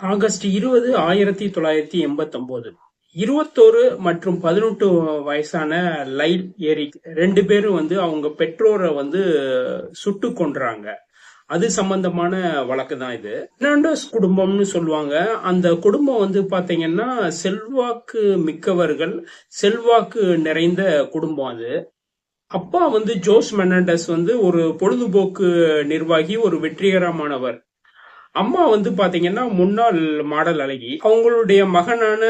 August 20, 1989. 21 மற்றும் 18 வயசான லைல் Eric 2 பேரும் அவங்க பெற்றோரை சுட்டு கொன்றாங்க. அது சம்பந்தமான வழக்கு தான் இது. பெர்னாண்டஸ் குடும்பம்னு சொல்லுவாங்க. அந்த குடும்பம் பாத்தீங்கன்னா செல்வாக்கு மிக்கவர்கள், செல்வாக்கு நிறைந்த குடும்பம் அது. அப்பா ஜோஸ் மெர்னாண்டஸ் ஒரு பொழுதுபோக்கு நிர்வாகி, ஒரு வெற்றிகரமானவர். அம்மா பாத்தீங்கன்னா முன்னாள் மாடல் அழகி. அவங்களுடைய மகனான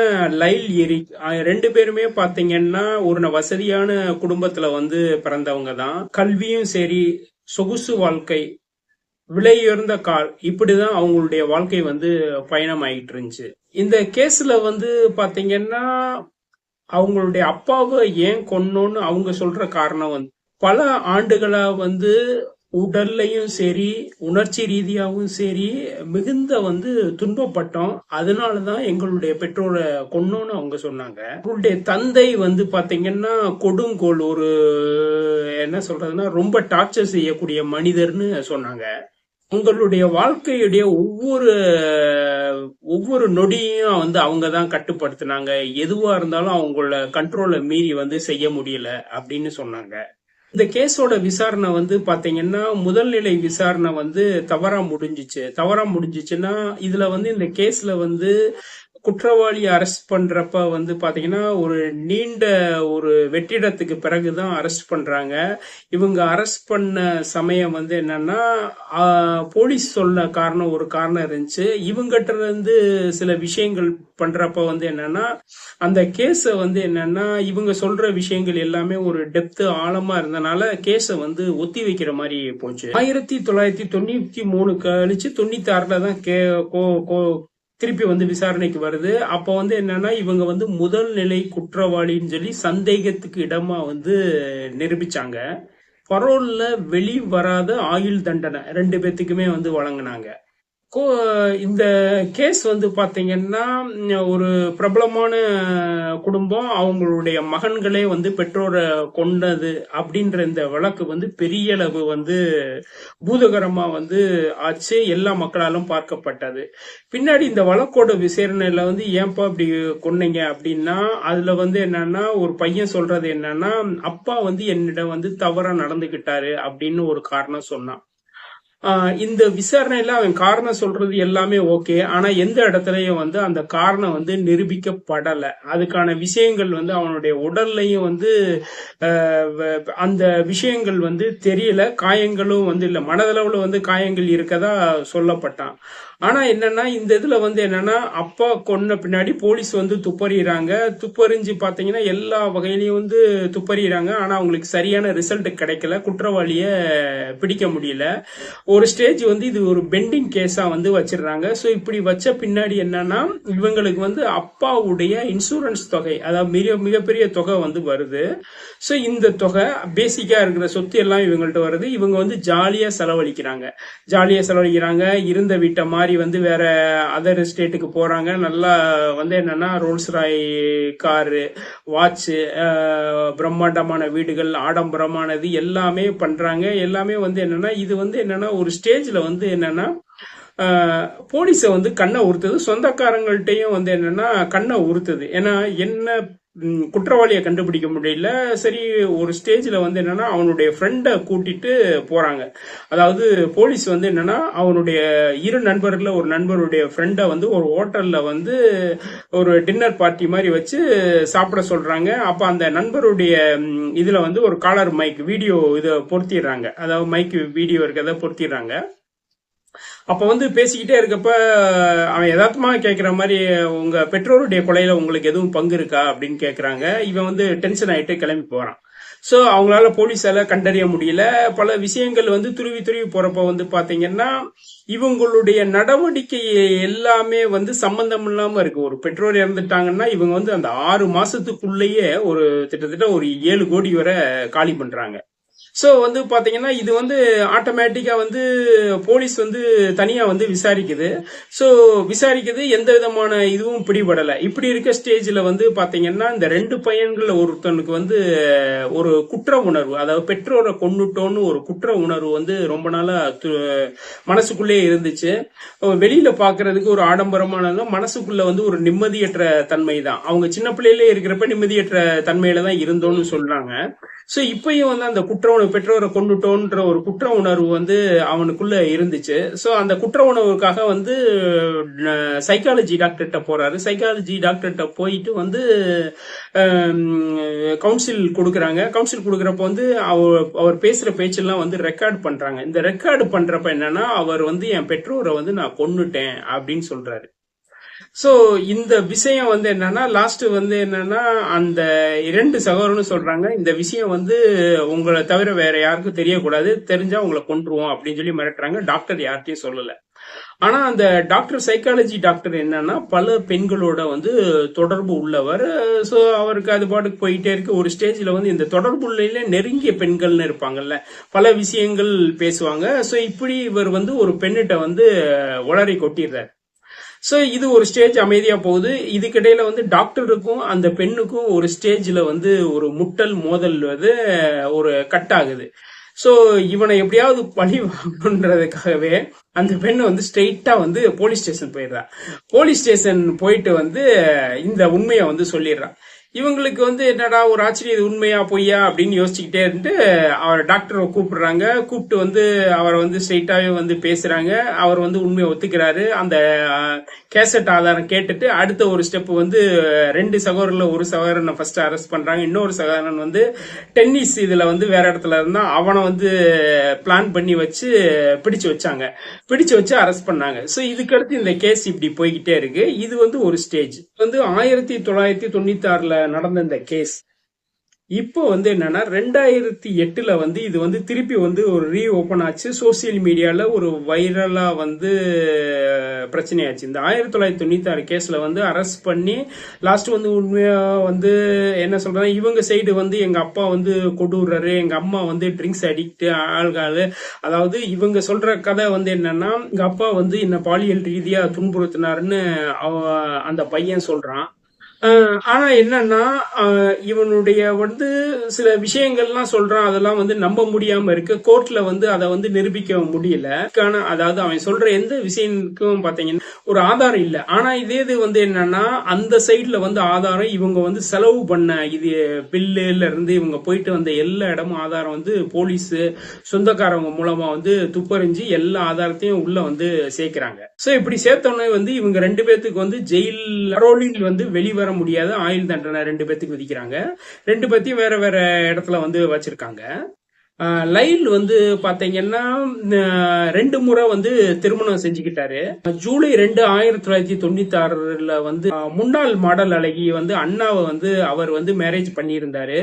லைல் எரிக் 2 பேருமே பாத்தீங்கன்னா ஒரு வசதியான குடும்பத்துல பிறந்தவங்க தான். கல்வியும் சரி, சொகுசு வாழ்க்கை, விலையுயர்ந்த கார், இப்படிதான் அவங்களுடைய வாழ்க்கை பயணம் ஆயிட்டு இருந்துச்சு. இந்த கேஸ்ல பாத்தீங்கன்னா அவங்களுடைய அப்பாவை ஏன் கொன்னோன்னு அவங்க சொல்ற காரணம் பல ஆண்டுகளா உடல்லையும் சரி, உணர்ச்சி ரீதியாகவும் சரி மிகுந்த துன்பப்பட்டோம். அதனாலதான் எங்களுடைய பெற்றோரை கொன்னோன்னு அவங்க சொன்னாங்க. அவங்களுடைய தந்தை பாத்தீங்கன்னா கொடுங்கோல், ஒரு என்ன சொல்றதுன்னா ரொம்ப டார்ச்சர் செய்யக்கூடிய மனிதர்னு சொன்னாங்க. உங்களுடைய வாழ்க்கையுடைய ஒவ்வொரு நொடியும் அவங்க தான் கட்டுப்படுத்தினாங்க. எதுவா இருந்தாலும் அவங்கள கண்ட்ரோலை மீறி செய்ய முடியல அப்படின்னு சொன்னாங்க. இந்த கேஸோட விசாரணை பாத்தீங்கன்னா முதல் நிலை விசாரணை தவறா முடிஞ்சிச்சுன்னா இதுல இந்த கேஸ்ல குற்றவாளி அரெஸ்ட் பண்றப்ப பாத்தீங்கன்னா ஒரு நீண்ட ஒரு வெற்றிடத்துக்கு பிறகுதான் அரெஸ்ட் பண்றாங்க. இவங்க அரெஸ்ட் பண்ண சமயம் என்னன்னா போலீஸ் சொன்ன காரணம் ஒரு காரணம் இருந்துச்சு. இவங்கிட்ட இருந்து சில விஷயங்கள் பண்றப்ப என்னன்னா அந்த கேஸ என்னன்னா இவங்க சொல்ற விஷயங்கள் எல்லாமே ஒரு டெப்த் ஆழமா இருந்தனால கேஸ ஒத்தி வைக்கிற மாதிரி போச்சு. 1993 கழிச்சு 96ல தான் திருப்பி விசாரணைக்கு வருது. அப்ப என்னன்னா இவங்க முதல் நிலை குற்றவாளின்னு சொல்லி சந்தேகத்துக்கு இடமா நிரூபிச்சாங்க. பரோல்ல வெளி வராத ஆயுள் தண்டனை 2 பேத்துக்குமே வழங்கினாங்க. இந்த கேஸ் பாத்தீங்கன்னா ஒரு பிரபலமான குடும்பம், அவங்களுடைய மகன்களே பெற்றோரை கொண்டது அப்படின்ற இந்த வழக்கு பெரிய அளவு பூதகரமா ஆச்சு. எல்லா மக்களாலும் பார்க்கப்பட்டது. பின்னாடி இந்த வழக்கோட விசாரணையில ஏன்பா இப்படி கொன்னீங்க அப்படின்னா அதுல என்னன்னா ஒரு பையன் சொல்றது என்னன்னா அப்பா என்னிடம் தவறா நடந்துகிட்டாரு அப்படின்னு ஒரு காரணம் சொன்னான். இந்த விசாரணையில அவன் காரணம் சொல்றது எல்லாமே ஓகே. ஆனா எந்த இடத்துலயும் அந்த காரணம் நிரூபிக்கப்படல. அதுக்கான விஷயங்கள் அவனுடைய உடல்லையும் அந்த விஷயங்கள் தெரியல. காயங்களும் இல்ல, மனதளவுல காயங்கள் இருக்கதா சொல்லப்பட்டான். ஆனா என்னன்னா இந்த இதுல என்னன்னா அப்பா கொன்ன பின்னாடி போலீஸ் துப்பறிறாங்க. துப்பறிஞ்சு பாத்தீங்கன்னா எல்லா வகையிலயும் துப்பறிறாங்க. ஆனா அவங்களுக்கு சரியான ரிசல்ட் கிடைக்கல. குற்றவாளிய பிடிக்க முடியல. ஒரு ஸ்டேஜ் இது ஒரு பெண்டிங் கேஸா வச்சிருந்தாங்க. சோ இப்படி வச்ச பின்னாடி என்னன்னா இவங்களுக்கு அப்பாவுடைய இன்சூரன்ஸ் தொகை, அதாவது மிகப்பெரிய தொகை வருது. சோ இந்த தொகை பேசிக்கா இருக்கிற சொத்து எல்லாம் இவங்கள்ட்ட வருது. இவங்க ஜாலியா செலவழிக்கிறாங்க. இருந்த வீட்டை மாதிரி வேற அதர் ஸ்டேட்டுக்கு போறாங்க. நல்லா என்னன்னா ரோல்ஸ் ராய் காரு, வாட்ச், பிரம்மாண்டமான வீடுகள், ஆடம்பரமானது எல்லாமே பண்றாங்க. எல்லாமே என்னன்னா இது என்னன்னா ஒரு ஸ்டேஜ்ல என்னன்னா போலீஸ கண்ணை உறுத்துது. சொந்தக்காரங்கள்ட்டையும் என்னன்னா கண்ணை உறுத்துது. ஏன்னா என்ன குற்றவாளியை கண்டுபிடிக்க முடியல. சரி, ஒரு ஸ்டேஜ்ல என்னன்னா அவனுடைய ஃப்ரெண்டை கூட்டிட்டு போறாங்க. அதாவது போலீஸ் என்னன்னா அவனுடைய இரு நண்பர்கள ஒரு நண்பருடைய ஃப்ரெண்டை ஒரு ஹோட்டல்ல ஒரு டின்னர் பார்ட்டி மாதிரி வச்சு சாப்பிட சொல்றாங்க. அப்ப அந்த நண்பருடைய இதுல ஒரு காலர் மைக் வீடியோ இதை பொருத்திடுறாங்க. அதாவது மைக் வீடியோ இருக்கிறத பொருத்திடுறாங்க. அப்ப பேசிக்கிட்டே இருக்கப்ப அவன் யதார்த்தமா கேக்குற மாதிரி உங்க பெற்றோருடைய கொலையில உங்களுக்கு எதுவும் பங்கு இருக்கா அப்படின்னு கேக்குறாங்க. இவன் டென்ஷன் ஆயிட்டு கிளம்பி போறான். சோ அவங்களால போலீஸால கண்டறிய முடியல. பல விஷயங்கள் துருவி போறப்ப பாத்தீங்கன்னா இவங்களுடைய நடவடிக்கை எல்லாமே சம்பந்தம் இல்லாம இருக்கு. ஒரு பெற்றோர் இறந்துட்டாங்கன்னா இவங்க அந்த 6 மாசத்துக்குள்ளேயே கிட்டத்தட்ட ஒரு 7 கோடி வரை காலி பண்றாங்க. சோ வந்து பாத்தீங்கன்னா இது வந்து ஆட்டோமேட்டிக்கா வந்து போலீஸ் வந்து தனியா வந்து விசாரிக்குது. சோ விசாரிக்குது, எந்த விதமான இதுவும் பிடிபடல. இப்படி இருக்க ஸ்டேஜ்ல வந்து பாத்தீங்கன்னா இந்த ரெண்டு பையன்கள் ஒருத்தனுக்கு வந்து ஒரு குற்ற உணர்வு, அதாவது பெற்றோரை கொன்னுட்டோன்னு ஒரு குற்ற உணர்வு வந்து ரொம்ப நாளா மனசுக்குள்ளே இருந்துச்சு. வெளியில பாக்குறதுக்கு ஒரு ஆடம்பரமான, மனசுக்குள்ள வந்து ஒரு நிம்மதியற்ற தன்மை தான். அவங்க சின்ன பிள்ளையிலே இருக்கிறப்ப நிம்மதியற்ற தன்மையில தான் இருந்தோம்னு சொல்றாங்க. சோ இப்பயும் வந்து அந்த குற்ற உணர்வு, பெற்றோரை கொண்டுட்டோன்ற ஒரு குற்ற உணர்வு வந்து அவனுக்குள்ள இருந்துச்சு. சோ அந்த குற்ற உணர்வுக்காக வந்து சைக்காலஜி டாக்டர்கிட்ட போறாரு. சைக்காலஜி டாக்டர்கிட்ட போயிட்டு வந்து கவுன்சில் கொடுக்குறாங்க. கவுன்சில் கொடுக்குறப்ப வந்து அவர் பேசுற பேச்செல்லாம் வந்து ரெக்கார்ட் பண்றாங்க. இந்த ரெக்கார்டு பண்றப்ப என்னன்னா, அவர் வந்து என் பெற்றோரை வந்து நான் கொன்னுட்டேன் அப்படின்னு சொல்றாரு. சோ இந்த விஷயம் வந்து என்னன்னா, லாஸ்ட் வந்து என்னன்னா, அந்த இரண்டு சகோதரனும் சொல்றாங்க, இந்த விஷயம் வந்து உங்களை தவிர வேற யாருக்கும் தெரியக்கூடாது, தெரிஞ்சா உங்களை கொன்றுவோம் அப்படின்னு சொல்லி மிரட்டுறாங்க. டாக்டர் யார்கிட்டயும் சொல்லல. ஆனா அந்த டாக்டர், சைக்காலஜி டாக்டர் என்னன்னா, பல பெண்களோட வந்து தொடர்பு உள்ளவர். சோ அவருக்கு அது பாட்டுக்கு போயிட்டே இருக்கு. ஒரு ஸ்டேஜ்ல வந்து இந்த தொடர்புள்ள நெருங்கிய பெண்கள்னு இருப்பாங்கல்ல, பல விஷயங்கள் பேசுவாங்க. சோ இப்படி இவர் வந்து ஒரு பெண்ணிட்ட வந்து உளறி கொட்டிடுறாரு. சோ இது ஒரு ஸ்டேஜ் அமைதியா போகுது. இதுக்கிடையில வந்து டாக்டருக்கும் அந்த பெண்ணுக்கும் ஒரு ஸ்டேஜ்ல வந்து ஒரு முட்டல் மோதல் வந்து ஒரு கட் ஆகுது. சோ இவனை எப்படியாவது பழி வாங்கணுன்றதுக்காகவே அந்த பெண் வந்து ஸ்ட்ரெயிட்டா வந்து போலீஸ் ஸ்டேஷன் போயிடுறா. போலீஸ் ஸ்டேஷன் போயிட்டு வந்து இந்த உண்மையை வந்து சொல்லிடுறா. இவங்களுக்கு வந்து என்னடா ஒரு ஆச்சரியம், இது உண்மையா பொய்யா அப்படின்னு யோசிச்சுக்கிட்டே இருந்து அவர் டாக்டரை கூப்பிடுறாங்க. கூப்பிட்டு வந்து அவரை வந்து ஸ்ட்ரெயிட்டாவே வந்து பேசுறாங்க. அவர் வந்து உண்மையை ஒத்துக்கிறாரு. அந்த கேசட் ஆதாரம் கேட்டுட்டு அடுத்த ஒரு ஸ்டெப் வந்து ரெண்டு சகோதரர்ல ஒரு சகோதரனை ஃபர்ஸ்ட் அரெஸ்ட் பண்றாங்க. இன்னொரு சகோதரன் வந்து டென்னிஸ் இதுல வந்து வேற இடத்துல இருந்தா அவனை வந்து பிளான் பண்ணி வச்சு பிடிச்சு வச்சாங்க. பிடிச்சு வச்சு அரெஸ்ட் பண்ணாங்க. சோ இதுக்கடுத்து இந்த கேஸ் இப்படி போய்கிட்டே இருக்கு. இது வந்து ஒரு ஸ்டேஜ் வந்து 1996 நடந்த இந்த கேஸ் இப்போ வந்து என்னன்னா 2008 வந்து இது வந்து திருப்பி வந்து ஒரு ரீ ஓபன் ஆச்சு. சோசியல் மீடியால ஒரு வைரலா வந்து பிரச்சனையாச்சு. இந்த 1996 கேஸ்ல வந்து அரெஸ்ட் பண்ணி லாஸ்ட் வந்து உண்மையா வந்து என்ன சொல்றாங்க, இவங்க சைடு வந்து எங்க அப்பா வந்து கொடூரரு, எங்க அம்மா வந்து ட்ரிங்க்ஸ் அடிக்ட் ஆள்காலு, அதாவது இவங்க சொல்ற கதை வந்து என்னன்னா, எங்க அப்பா வந்து என்ன பாலியல் ரீதியா துன்புறுத்தினாருன்னு அந்த பையன் சொல்றான். ஆனா என்னன்னா, இவனுடைய வந்து சில விஷயங்கள்லாம் சொல்றான், அதெல்லாம் வந்து நம்ப முடியாம இருக்கு. கோர்ட்ல வந்து அதை வந்து நிரூபிக்க முடியல. அதாவது அவன் சொல்ற எந்த விஷயத்துக்கும் பாத்தீங்கன்னா ஒரு ஆதாரம் இல்ல. ஆனா இதே இது வந்து என்னன்னா, அந்த சைட்ல வந்து ஆதாரம், இவங்க வந்து செலவு பண்ண இது பில்லுல இருந்து இவங்க போயிட்டு வந்த எல்லா இடமும் ஆதாரம் வந்து போலீஸ் சொந்தக்காரவங்க மூலமா வந்து துப்பறிஞ்சு எல்லா ஆதாரத்தையும் உள்ள வந்து சேர்க்கிறாங்க. சோ இப்படி சேர்த்தோன்னே வந்து இவங்க ரெண்டு பேத்துக்கு வந்து ஜெயில் பரோலில் வந்து வெளிவர முடியாத ஆயுள் தண்டனை ரெண்டு பேத்துக்கு விதிக்கிறாங்க. ரெண்டு பேத்தையும் வேற வேற இடத்துல வந்து வச்சிருக்காங்க. லைல் வந்து பாத்தீங்கன்னா 2 முறை வந்து திருமணம் செஞ்சுக்கிட்டாரு. ஜூலை 2, 1996 வந்து முன்னாள் மாடல் அழகி வந்து அண்ணாவை வந்து அவர் வந்து மேரேஜ் பண்ணியிருந்தாரு.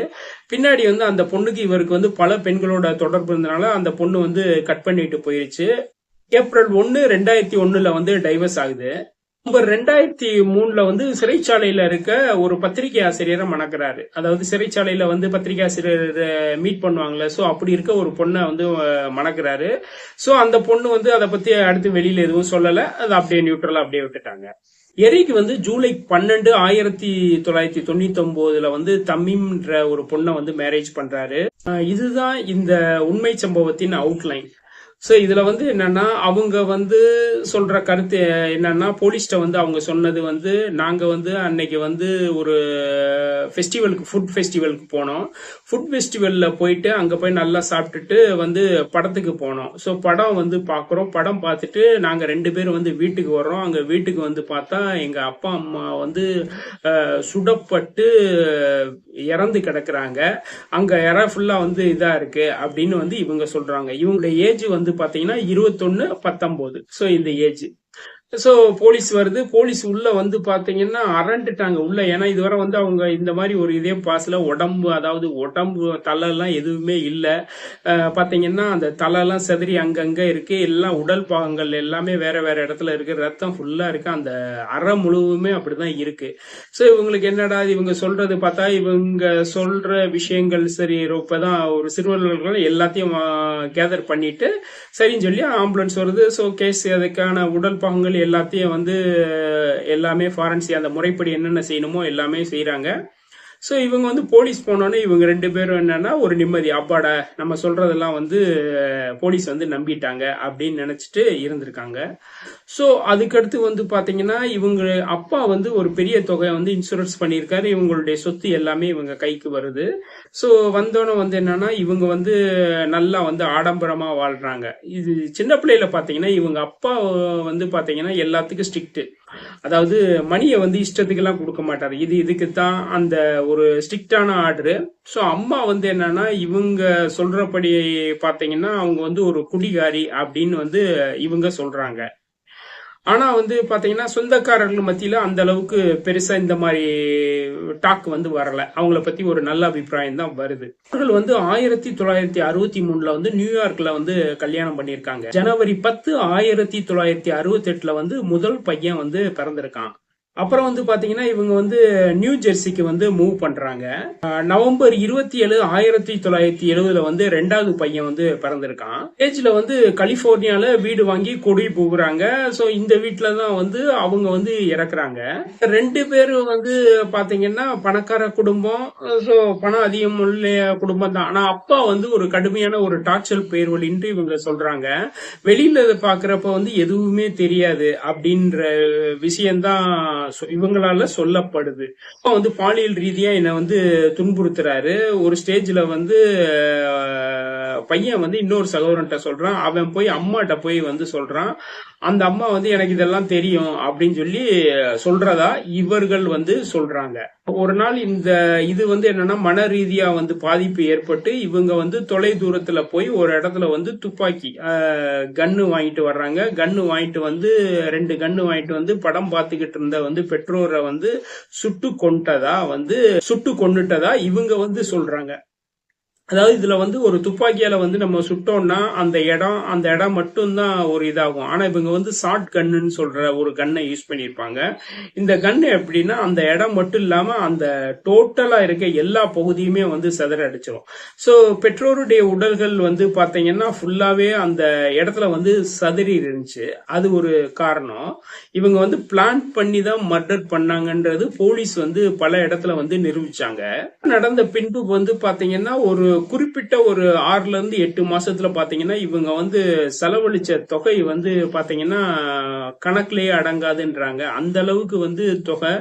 பின்னாடி வந்து அந்த பொண்ணுக்கு இவருக்கு வந்து பல பெண்களோட தொடர்பு இருந்தனால அந்த பொண்ணு வந்து கட் பண்ணிட்டு போயிருச்சு. ஏப்ரல் 1, 2001 வந்து டைவர்ஸ் ஆகுது. நவம்பர் 2003 வந்து சிறைச்சாலையில இருக்க ஒரு பத்திரிகை ஆசிரியரை மணக்கிறாரு. அதாவது சிறைச்சாலையில வந்து பத்திரிகை ஆசிரியர் மீட் பண்ணுவாங்கல்ல, சோ அப்படி இருக்க ஒரு பொண்ணை வந்து மணக்கிறாரு. சோ அந்த பொண்ணு வந்து அதை பத்தி அடுத்து வெளியில எதுவும் சொல்லல, அது அப்படியே நியூட்ரலா அப்படியே விட்டுட்டாங்க. எரிக் வந்து ஜூலை 12, 1999 வந்து தமீம்ன்ற ஒரு பொண்ணை வந்து மேரேஜ் பண்றாரு. இதுதான் இந்த உண்மை சம்பவத்தின் அவுட்லைன். சோ இதுல வந்து என்னன்னா, அவங்க வந்து சொல்ற கருத்து என்னன்னா, போலீஸ்ட வந்து அவங்க சொன்னது வந்து, நாங்க வந்து அன்னைக்கு வந்து ஒரு ஃபெஸ்டிவலுக்கு, ஃபுட் ஃபெஸ்டிவலுக்கு போனோம். ஃபுட் ஃபெஸ்டிவல்ல போயிட்டு அங்க போய் நல்லா சாப்பிட்டுட்டு வந்து படத்துக்கு போனோம். சோ படம் வந்து பாக்குறோம். படம் பார்த்துட்டு நாங்க 2 பேரும் வந்து வீட்டுக்கு வர்றோம். அங்க வீட்டுக்கு வந்து பார்த்தா எங்க அப்பா அம்மா வந்து சுடப்பட்டு இறந்து கிடக்குறாங்க. அங்க இற ஃபுல்லா வந்து இதா இருக்கு அப்படின்னு வந்து இவங்க சொல்றாங்க. இவங்களுடைய ஏஜ் வந்து பாத்தீங்கன்னா 21, 19. சோ இந்த ஏஜ் சோ போலீஸ் வருது. போலீஸ் உள்ள வந்து பாத்தீங்கன்னா அரண்டுட்டாங்க உள்ள. ஏன்னா இதுவரை வந்து அவங்க இந்த மாதிரி ஒரு இதே பாசல உடம்பு, அதாவது உடம்பு தலை எல்லாம் எதுவுமே இல்ல. பாத்தீங்கன்னா அந்த தலை எல்லாம் செதறி அங்கங்க இருக்கு. எல்லாம் உடல் பாகங்கள் எல்லாமே வேற வேற இடத்துல இருக்கு. ரத்தம் ஃபுல்லா இருக்கு. அந்த அறை முழுவதுமே அப்படிதான் இருக்கு. சோ இவங்களுக்கு என்னடா இவங்க சொல்றது பார்த்தா, இவங்க சொல்ற விஷயங்கள் சரி, இப்பதான் ஒரு சிறுவர்கள் எல்லாத்தையும் கேதர் பண்ணிட்டு சரின்னு சொல்லி ஆம்புலன்ஸ் வருது. ஸோ கேஸ் அதுக்கான உடல் பாகங்கள் எல்லாத்தையும் வந்து எல்லாமே ஃபாரன்சி அந்த முறைப்படி என்னென்ன செய்யணுமோ எல்லாமே செய்யறாங்க. ஸோ இவங்க வந்து போலீஸ் போனோன்னே இவங்க 2 பேரும் என்னன்னா ஒரு நிம்மதி, அப்பாடா நம்ம சொல்றதெல்லாம் வந்து போலீஸ் வந்து நம்பிட்டாங்க அப்படின்னு நினைச்சிட்டு இருந்திருக்காங்க. ஸோ அதுக்கடுத்து வந்து பாத்தீங்கன்னா இவங்க அப்பா வந்து ஒரு பெரிய தொகை வந்து இன்சூரன்ஸ் பண்ணியிருக்காரு. இவங்களுடைய சொத்து எல்லாமே இவங்க கைக்கு வருது. ஸோ வந்தோன்னே வந்து என்னன்னா இவங்க வந்து நல்லா வந்து ஆடம்பரமா வாழ்றாங்க. இது சின்ன பிள்ளையில பாத்தீங்கன்னா இவங்க அப்பா வந்து பாத்தீங்கன்னா எல்லாத்துக்கும் ஸ்ட்ரிக்ட். அதாவது மணியை வந்து இஷ்டத்துக்கு எல்லாம் கொடுக்க மாட்டாரு. இது இதுக்கு தான் அந்த ஒரு ஸ்ட்ரிக்டான ஆர்டரு. ஸோ அம்மா வந்து என்னன்னா இவங்க சொல்றபடி பாத்தீங்கன்னா அவங்க வந்து ஒரு குடிகாரி அப்படின்னு வந்து இவங்க சொல்றாங்க. ஆனா வந்து பாத்தீங்கன்னா சொந்தக்காரர்கள் மத்தியில அந்த அளவுக்கு பெருசா இந்த மாதிரி டாக் வந்து வரல. அவங்கள பத்தி ஒரு நல்ல அபிப்பிராயம் தான் வருது. அவர்கள் வந்து 1963 வந்து நியூயார்க்ல வந்து கல்யாணம் பண்ணியிருக்காங்க. ஜனவரி 10, 1968 வந்து முதல் பையன் வந்து பிறந்திருக்கான். அப்புறம் வந்து பாத்தீங்கன்னா இவங்க வந்து நியூ ஜெர்சிக்கு வந்து மூவ் பண்றாங்க. நவம்பர் 27, 1970 வந்து 2வது பையன் வந்து பிறந்திருக்கான். ஏஜ்ல வந்து கலிபோர்னியால வீடு வாங்கி குடி போகுறாங்க. சோ இந்த வீட்டுல தான் வந்து அவங்க வந்து இறக்குறாங்க. 2 பேரும் வந்து பாத்தீங்கன்னா பணக்கார குடும்பம். சோ பணம் அதிகம் உள்ள குடும்பம் தான். ஆனா அப்பா வந்து ஒரு கடுமையான ஒரு டார்ச்சர் பேர் வழின்ட்டு இவங்க சொல்றாங்க. வெளியில பாக்குறப்ப வந்து எதுவுமே தெரியாது அப்படின்ற விஷயம்தான் இவங்களால சொல்லப்படுது. அப்பா வந்து பாலியல் ரீதியா என்ன வந்து துன்புறுத்துறாரு. ஒரு ஸ்டேஜ்ல வந்து பையன் வந்து இன்னொரு சகோதரன்ட்ட சொல்றான். அவன் போய் அம்மாட்ட போய் வந்து சொல்றான். அந்த அம்மா வந்து எனக்கு இதெல்லாம் தெரியும் அப்படின்னு சொல்லி சொல்றதா இவர்கள் வந்து சொல்றாங்க. ஒரு நாள் இந்த இது வந்து என்னன்னா மன ரீதியா வந்து பாதிப்பு ஏற்பட்டு இவங்க வந்து தொலை தூரத்துல போய் ஒரு இடத்துல வந்து துப்பாக்கி கன்னு வாங்கிட்டு வர்றாங்க. கன்னு வாங்கிட்டு வந்து 2 கன்னு வாங்கிட்டு வந்து படம் பார்த்துக்கிட்டு இருந்த வந்து பெற்றோரை வந்து சுட்டு கொன்னுட்டதா இவங்க வந்து சொல்றாங்க. அதாவது இதுல வந்து ஒரு துப்பாக்கியால வந்து நம்ம சுட்டோம்னா அந்த இடம் மட்டும்தான் ஒரு இதாகும். ஆனா இவங்க வந்து ஷார்ட் கன்னுன்னு சொல்ற ஒரு கன்னை யூஸ் பண்ணிருப்பாங்க. இந்த கன்னு எப்படின்னா அந்த இடம் மட்டும் இல்லாம அந்த டோட்டலா இருக்க எல்லா பகுதியுமே வந்து சிதற அடிச்சிடும். சோ பெற்றோருடைய உடல்கள் வந்து பாத்தீங்கன்னா ஃபுல்லாவே அந்த இடத்துல வந்து சதறி இருந்துச்சு. அது ஒரு காரணம். இவங்க வந்து பிளான் பண்ணி தான் மர்டர் பண்ணாங்கன்றது போலீஸ் வந்து பல இடத்துல வந்து நிரூபிச்சாங்க. நடந்த பின்பு வந்து பாத்தீங்கன்னா ஒரு குறிப்பிட்ட ஒரு 6ல இருந்து 8 மாசத்துல பாத்தீங்கன்னா இவங்க வந்து செலவழிச்ச தொகை வந்து பாத்தீங்கன்னா கணக்கிலேயே அடங்காதுன்றாங்க. அந்த அளவுக்கு வந்து தொகை.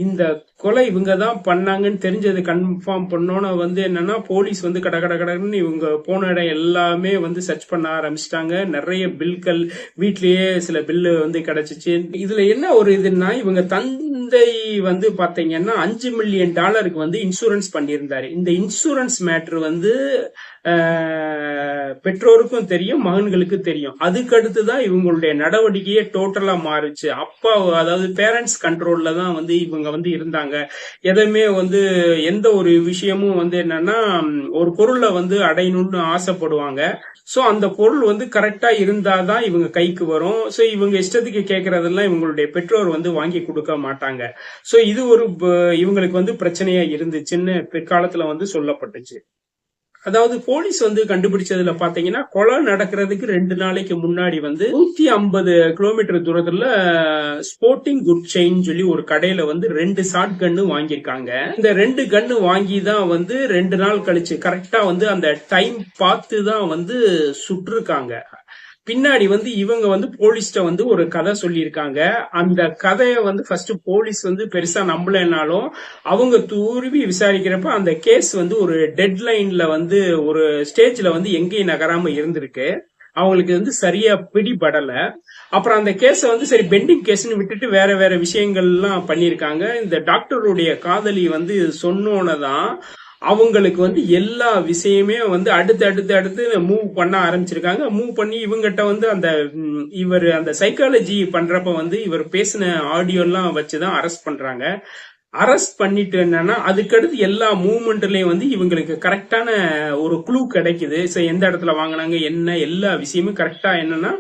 இந்த கொலை இவங்க தான் பண்ணாங்கன்னு தெரிஞ்சது கன்ஃபார்ம் பண்ணோன்னு வந்து என்னன்னா போலீஸ் வந்து கடன்னு இவங்க போன இடம் எல்லாமே வந்து சர்ச் பண்ண ஆரம்பிச்சிட்டாங்க. நிறைய பில்கள் வீட்லயே சில பில்லு வந்து கிடைச்சிச்சு. இதுல என்ன ஒரு இதுன்னா இவங்க தந்தை வந்து பாத்தீங்கன்னா $5 மில்லியன் வந்து இன்சூரன்ஸ் பண்ணியிருந்தாரு. இந்த இன்சூரன்ஸ் மேட்ரு வந்து பெற்றோருக்கும் தெரியும், மகன்களுக்கு தெரியும். அதுக்கு அடுத்துதான் இவங்களுடைய நடவடிக்கையே டோட்டலா மாறுச்சு. அப்பா அதாவது பேரண்ட்ஸ் கண்ட்ரோல்ல தான் வந்து இவங்க வந்து இருந்தாங்க. எதையுமே வந்து எந்த ஒரு விஷயமும் வந்து என்னன்னா ஒரு பொருளை வந்து அடையணும்னு ஆசைப்படுவாங்க. சோ அந்த பொருள் வந்து கரெக்டா இருந்தாதான் இவங்க கைக்கு வரும். சோ இவங்க இஷ்டத்துக்கு கேட்கறதெல்லாம் இவங்களுடைய பெற்றோர் வந்து வாங்கி கொடுக்க மாட்டாங்க. சோ இது ஒரு இவங்களுக்கு வந்து பிரச்சனையா இருந்துச்சுன்னு பிற்காலத்துல வந்து சொல்லப்பட்டுச்சு. அதாவது போலீஸ் வந்து கண்டுபிடிச்சதுல பாத்தீங்கன்னா கொலை நடக்கிறதுக்கு 2 நாளைக்கு முன்னாடி வந்து 150 கிலோமீட்டர் தூரத்துல ஸ்போர்ட்டிங் குட் செயின் சொல்லி ஒரு கடையில வந்து 2 ஷார்ட் கன்னு வாங்கியிருக்காங்க. இந்த 2 கன்னு வாங்கி தான் வந்து 2 நாள் கழிச்சு கரெக்டா வந்து அந்த டைம் பார்த்து தான் வந்து சுட்டிருக்காங்க. பின்னாடி வந்து இவங்க வந்து போலீஸ்ட வந்து ஒரு கதை சொல்லியிருக்காங்க. அந்த கதையை வந்து ஃபர்ஸ்ட் போலீஸ் வந்து பெருசா நம்பலனாலும் அவங்க துருவி விசாரிக்கிறப்ப அந்த கேஸ் வந்து ஒரு டெட்லைன்ல வந்து ஒரு ஸ்டேஜ்ல வந்து எங்கேயும் நகராம இருந்திருக்கு. அவங்களுக்கு வந்து சரியா பிடிபடல. அப்புறம் அந்த கேஸ வந்து சரி பெண்டிங் கேஸ்ன்னு விட்டுட்டு வேற வேற விஷயங்கள்லாம் பண்ணியிருக்காங்க. இந்த டாக்டருடைய காதலி வந்து சொன்னோன்னதான் அவங்களுக்கு வந்து எல்லா விஷயமே வந்து அடுத்து அடுத்து அடுத்து மூவ் பண்ண ஆரம்பிச்சிருக்காங்க. மூவ் பண்ணி இவங்கிட்ட வந்து அந்த இவர் அந்த சைக்காலஜி பண்றப்ப வந்து இவர் பேசின ஆடியோ எல்லாம் வச்சுதான் அரெஸ்ட் பண்றாங்க. அரெஸ்ட் பண்ணிட்டு என்னன்னா அதுக்கடுத்து எல்லா மூவ்மெண்ட்லயும் வந்து இவங்களுக்கு கரெக்டான ஒரு க்ளூ கிடைக்குது. எந்த இடத்துல வாங்கினாங்க என்ன எல்லா விஷயமும் கரெக்டா என்னன்னா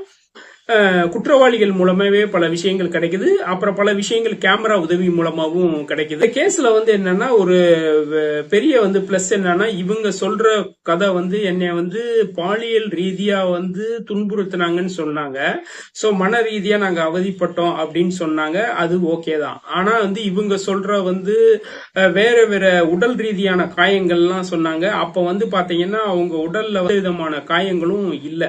குற்றவாளிகள் மூலமாவே பல விஷயங்கள் கிடைக்குது. அப்புறம் பல விஷயங்கள் கேமரா உதவி மூலமாவும் கிடைக்குது. இந்த கேஸ்ல வந்து என்னன்னா ஒரு பெரிய வந்து பிளஸ் என்னன்னா இவங்க சொல்ற கதை வந்து என்னை வந்து பாலியல் ரீதியா வந்து துன்புறுத்தினாங்கன்னு சொன்னாங்க. சோ மன ரீதியா நாங்க அவதிப்பட்டோம் அப்படின்னு சொன்னாங்க. அது ஓகே தான். ஆனா வந்து இவங்க சொல்ற வந்து வேற வேற உடல் ரீதியான காயங்கள்லாம் சொன்னாங்க. அப்ப வந்து பாத்தீங்கன்னா அவங்க உடல்ல விதமான காயங்களும் இல்ல.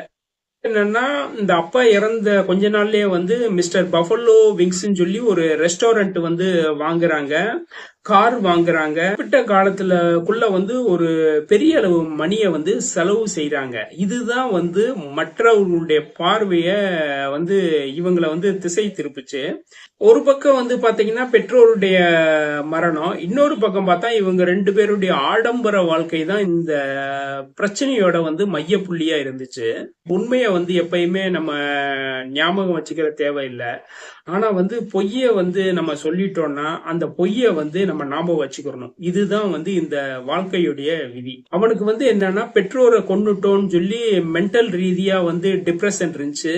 என்னன்னா இந்த அப்பா இறந்த கொஞ்ச நாள்லயே வந்து மிஸ்டர் பஃபலோ விங்ஸ்ன்னு சொல்லி ஒரு ரெஸ்டாரண்ட் வந்து வாங்குறாங்க, கார் வாங்குறாங்க. குறிப்பிட்ட காலத்துலக்குள்ள வந்து ஒரு பெரிய அளவு மணியை வந்து செலவு செய்யறாங்க. இதுதான் வந்து மற்றவர்களுடைய பார்வைய வந்து இவங்களை வந்து திசை திருப்புச்சு. ஒரு பக்கம் வந்து பாத்தீங்கன்னா பெற்றோருடைய மரணம், இன்னொரு பக்கம் பார்த்தா இவங்க ரெண்டு பேருடைய ஆடம்பர வாழ்க்கை தான் இந்த பிரச்சனையோட வந்து மைய புள்ளியா இருந்துச்சு. உண்மையை வந்து எப்பயுமே நம்ம ஞாபகம் வச்சுக்கிற தேவையில்லை. ஆனா வந்து பொய்ய வந்து நம்ம சொல்லிட்டோம்னா அந்த பொய்ய வந்து நம்ம ஞாபகம் வச்சுக்கிறணும். இதுதான் வந்து இந்த வாழ்க்கையுடைய விதி. அவனுக்கு வந்து என்னன்னா பெற்றோரை கொன்னுட்டோம்னு சொல்லி மென்டல் ரீதியா வந்து டிப்ரெஷன் இருந்துச்சு.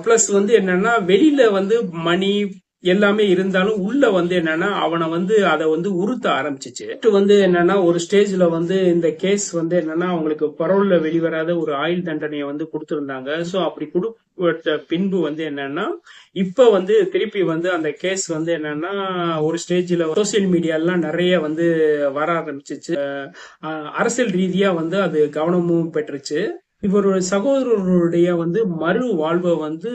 பிளஸ் வந்து என்னன்னா வெளியில வந்து மணி எல்லாமே இருந்தாலும் உள்ள வந்து என்னன்னா அவனை வந்து அதை வந்து உறுத்த ஆரம்பிச்சிச்சு. வந்து என்னன்னா ஒரு ஸ்டேஜ்ல வந்து இந்த கேஸ் வந்து என்னன்னா அவங்களுக்கு பரோல்ல வெளிவராத ஒரு ஆயுள் தண்டனையை வந்து கொடுத்திருந்தாங்க. சோ அப்படி கொடுத்த பின்பு வந்து என்னன்னா இப்ப வந்து திருப்பி வந்து அந்த கேஸ் வந்து என்னன்னா ஒரு ஸ்டேஜ்ல சோசியல் மீடியா எல்லாம் நிறைய வந்து வர ஆரம்பிச்சிச்சு. அரசியல் ரீதியா வந்து அது கவனமும் பெற்றுச்சு. இவரோட சகோதரருடைய வந்து மறு வாழ்வை வந்து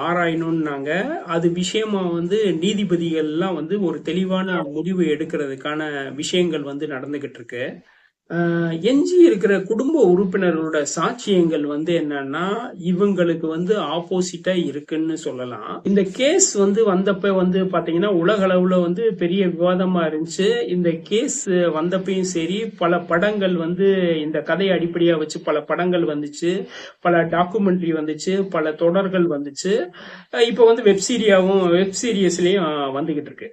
ஆராயணும்னாங்க. அது விஷயமா வந்து நீதிபதிகள் எல்லாம் வந்து ஒரு தெளிவான முடிவு எடுக்கிறதுக்கான விஷயங்கள் வந்து நடந்துகிட்டு இருக்கு. எஞ்சி இருக்கிற குடும்ப உறுப்பினர்களோட சாட்சியங்கள் வந்து என்னன்னா இவங்களுக்கு வந்து ஆப்போசிட்டா இருக்குன்னு சொல்லலாம். இந்த கேஸ் வந்து வந்தப்ப வந்து பாத்தீங்கன்னா உலக அளவுல வந்து பெரிய விவாதமா இருந்துச்சு. இந்த கேஸ் வந்தப்பையும் சரி பல படங்கள் வந்து இந்த கதையை அடிப்படையா வச்சு பல படங்கள் வந்துச்சு, பல டாக்குமெண்ட்ரி வந்துச்சு, பல தொடர்கள் வந்துச்சு. இப்ப வந்து வெப் சீரிஸ்லயும் வந்துகிட்டு இருக்கு.